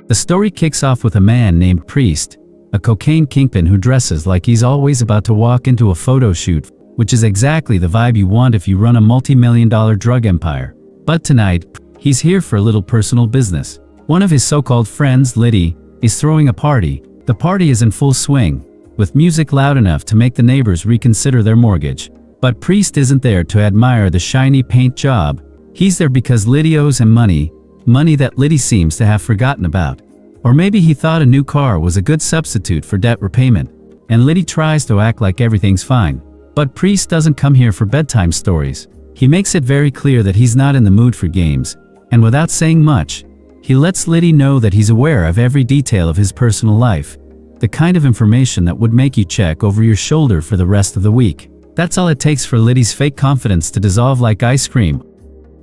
The story kicks off with a man named Priest, a cocaine kingpin who dresses like he's always about to walk into a photo shoot, which is exactly the vibe you want if you run a multi-million-dollar drug empire. But tonight, he's here for a little personal business. One of his so-called friends, Liddy, is throwing a party. The party is in full swing, with music loud enough to make the neighbors reconsider their mortgage. But Priest isn't there to admire the shiny paint job. He's there because Liddy owes him money that Liddy seems to have forgotten about. Or maybe he thought a new car was a good substitute for debt repayment, and Liddy tries to act like everything's fine. But Priest doesn't come here for bedtime stories. He makes it very clear that he's not in the mood for games, and without saying much, he lets Liddy know that he's aware of every detail of his personal life, the kind of information that would make you check over your shoulder for the rest of the week. That's all it takes for Liddy's fake confidence to dissolve like ice cream.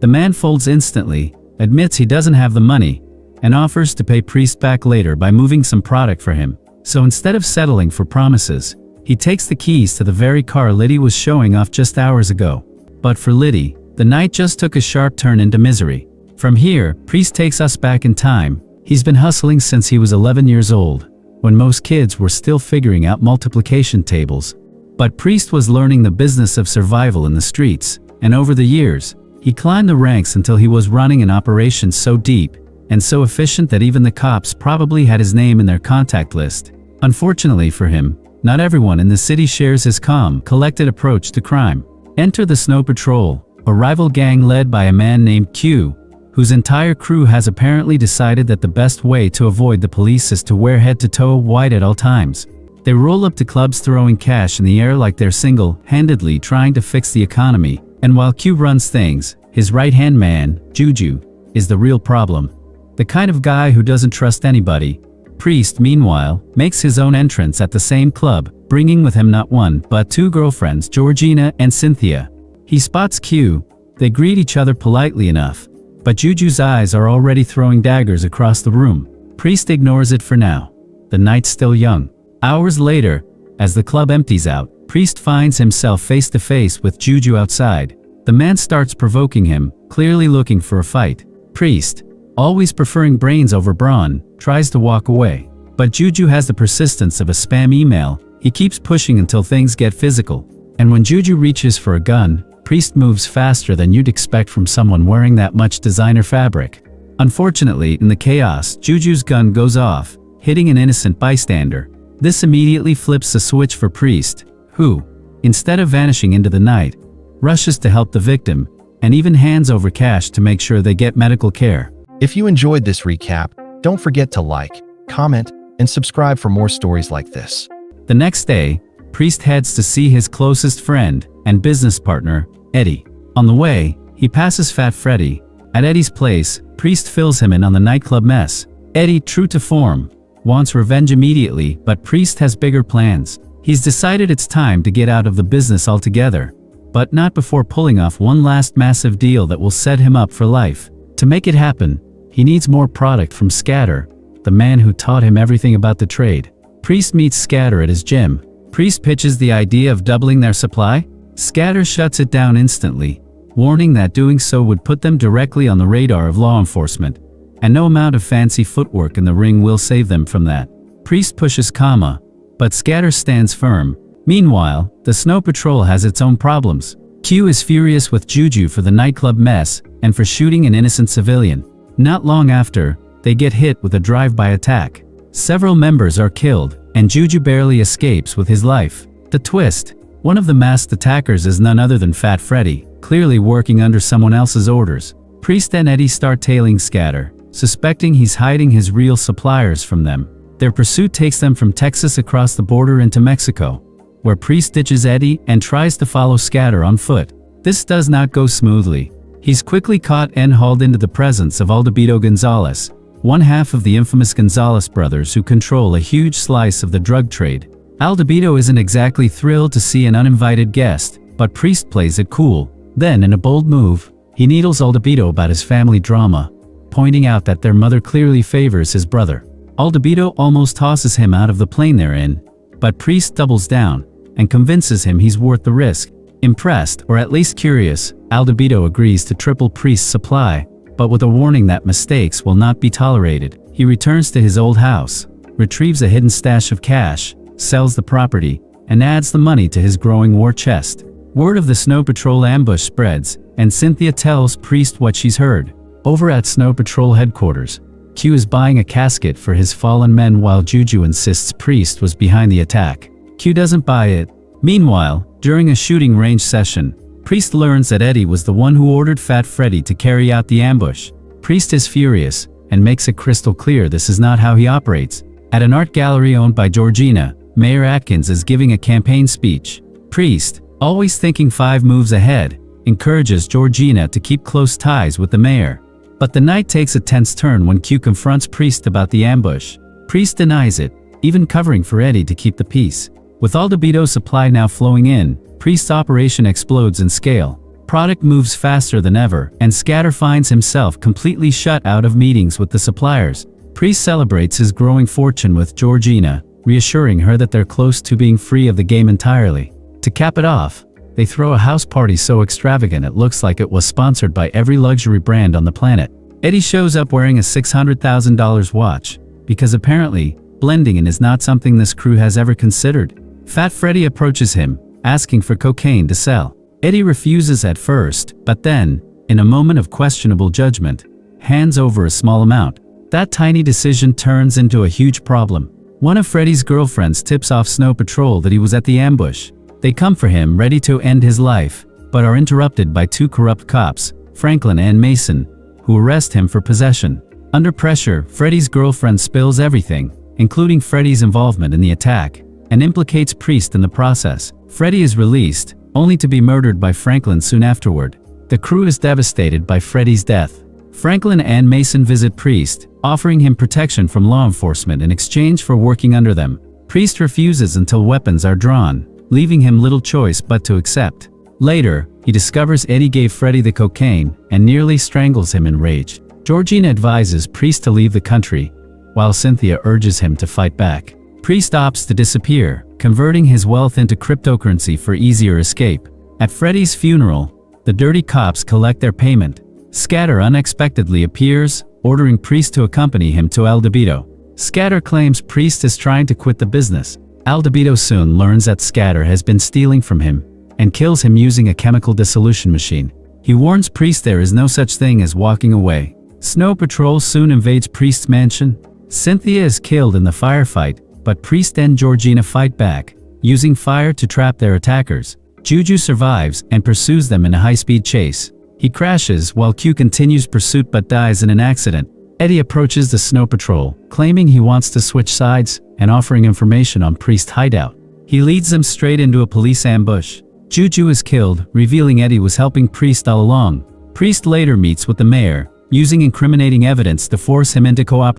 The man folds instantly, admits he doesn't have the money, and offers to pay Priest back later by moving some product for him. So instead of settling for promises, he takes the keys to the very car Liddy was showing off just hours ago. But for Liddy, the night just took a sharp turn into misery. From here, Priest takes us back in time. He's been hustling since he was 11 years old, when most kids were still figuring out multiplication tables. But Priest was learning the business of survival in the streets, and over the years, he climbed the ranks until he was running an operation so deep and so efficient that even the cops probably had his name in their contact list. Unfortunately for him, not everyone in the city shares his calm, collected approach to crime. Enter the Snow Patrol, a rival gang led by a man named Q, whose entire crew has apparently decided that the best way to avoid the police is to wear head-to-toe white at all times. They roll up to clubs throwing cash in the air like they're single-handedly trying to fix the economy. And while Q runs things, his right-hand man, Juju, is the real problem. The kind of guy who doesn't trust anybody. Priest, meanwhile, makes his own entrance at the same club, bringing with him not one, but two girlfriends, Georgina and Cynthia. He spots Q. They greet each other politely enough, but Juju's eyes are already throwing daggers across the room. Priest ignores it for now. The night's still young. Hours later, as the club empties out, Priest finds himself face to face with Juju outside. The man starts provoking him, clearly looking for a fight. Priest, always preferring brains over brawn, tries to walk away. But Juju has the persistence of a spam email. He keeps pushing until things get physical. And when Juju reaches for a gun, Priest moves faster than you'd expect from someone wearing that much designer fabric. Unfortunately, in the chaos, Juju's gun goes off, hitting an innocent bystander. This immediately flips the switch for Priest, who, instead of vanishing into the night, rushes to help the victim, and even hands over cash to make sure they get medical care. If you enjoyed this recap, don't forget to like, comment, and subscribe for more stories like this. The next day, Priest heads to see his closest friend and business partner, Eddie. On the way, he passes Fat Freddy. At Eddie's place, Priest fills him in on the nightclub mess. Eddie, true to form, wants revenge immediately, but Priest has bigger plans. He's decided it's time to get out of the business altogether, but not before pulling off one last massive deal that will set him up for life. To make it happen, he needs more product from Scatter, the man who taught him everything about the trade. Priest meets Scatter at his gym. Priest pitches the idea of doubling their supply. Scatter shuts it down instantly, warning that doing so would put them directly on the radar of law enforcement, and no amount of fancy footwork in the ring will save them from that. Priest pushes comma, but Scatter stands firm. Meanwhile, the Snow Patrol has its own problems. Q is furious with Juju for the nightclub mess and for shooting an innocent civilian. Not long after, they get hit with a drive-by attack. Several members are killed, and Juju barely escapes with his life. The twist: one of the masked attackers is none other than Fat Freddy, clearly working under someone else's orders. Priest and Eddie start tailing Scatter, suspecting he's hiding his real suppliers from them. Their pursuit takes them from Texas across the border into Mexico, where Priest ditches Eddie and tries to follow Scatter on foot. This does not go smoothly. He's quickly caught and hauled into the presence of Aldebito Gonzalez, one half of the infamous Gonzalez brothers who control a huge slice of the drug trade. Aldebito isn't exactly thrilled to see an uninvited guest, but Priest plays it cool. Then, in a bold move, he needles Aldebito about his family drama, pointing out that their mother clearly favors his brother. Aldebito almost tosses him out of the plane they're in, but Priest doubles down and convinces him he's worth the risk. Impressed, or at least curious, Aldebito agrees to triple Priest's supply, but with a warning that mistakes will not be tolerated. He returns to his old house, retrieves a hidden stash of cash, sells the property, and adds the money to his growing war chest. Word of the Snow Patrol ambush spreads, and Cynthia tells Priest what she's heard. Over at Snow Patrol headquarters, Q is buying a casket for his fallen men while Juju insists Priest was behind the attack. Q doesn't buy it. Meanwhile, during a shooting range session, Priest learns that Eddie was the one who ordered Fat Freddy to carry out the ambush. Priest is furious and makes it crystal clear this is not how he operates. At an art gallery owned by Georgina, Mayor Atkins is giving a campaign speech. Priest, always thinking 5 moves ahead, encourages Georgina to keep close ties with the mayor. But the night takes a tense turn when Q confronts Priest about the ambush. Priest denies it, even covering for Eddie to keep the peace. With all Aldebito supply now flowing in, Priest's operation explodes in scale. Product moves faster than ever, and Scatter finds himself completely shut out of meetings with the suppliers. Priest celebrates his growing fortune with Georgina, reassuring her that they're close to being free of the game entirely. To cap it off, they throw a house party so extravagant it looks like it was sponsored by every luxury brand on the planet. Eddie shows up wearing a $600,000 watch, because apparently, blending in is not something this crew has ever considered. Fat Freddy approaches him, asking for cocaine to sell. Eddie refuses at first, but then, in a moment of questionable judgment, hands over a small amount. That tiny decision turns into a huge problem. One of Freddy's girlfriends tips off Snow Patrol that he was at the ambush. They come for him ready to end his life, but are interrupted by 2 corrupt cops, Franklin and Mason, who arrest him for possession. Under pressure, Freddy's girlfriend spills everything, including Freddy's involvement in the attack, and implicates Priest in the process. Freddy is released, only to be murdered by Franklin soon afterward. The crew is devastated by Freddy's death. Franklin and Mason visit Priest, offering him protection from law enforcement in exchange for working under them. Priest refuses until weapons are drawn, leaving him little choice but to accept. Later, he discovers Eddie gave Freddy the cocaine and nearly strangles him in rage. Georgina advises Priest to leave the country, while Cynthia urges him to fight back. Priest opts to disappear, converting his wealth into cryptocurrency for easier escape. At Freddy's funeral, the dirty cops collect their payment. Scatter unexpectedly appears, ordering Priest to accompany him to Aldebito. Scatter claims Priest is trying to quit the business. Aldebito soon learns that Scatter has been stealing from him, and kills him using a chemical dissolution machine. He warns Priest there is no such thing as walking away. Snow Patrol soon invades Priest's mansion. Cynthia is killed in the firefight, but Priest and Georgina fight back, using fire to trap their attackers. Juju survives and pursues them in a high-speed chase. He crashes while Q continues pursuit but dies in an accident. Eddie approaches the Snow Patrol, claiming he wants to switch sides and offering information on Priest's hideout. He leads them straight into a police ambush. Juju is killed, revealing Eddie was helping Priest all along. Priest later meets with the mayor, using incriminating evidence to force him into cooperation.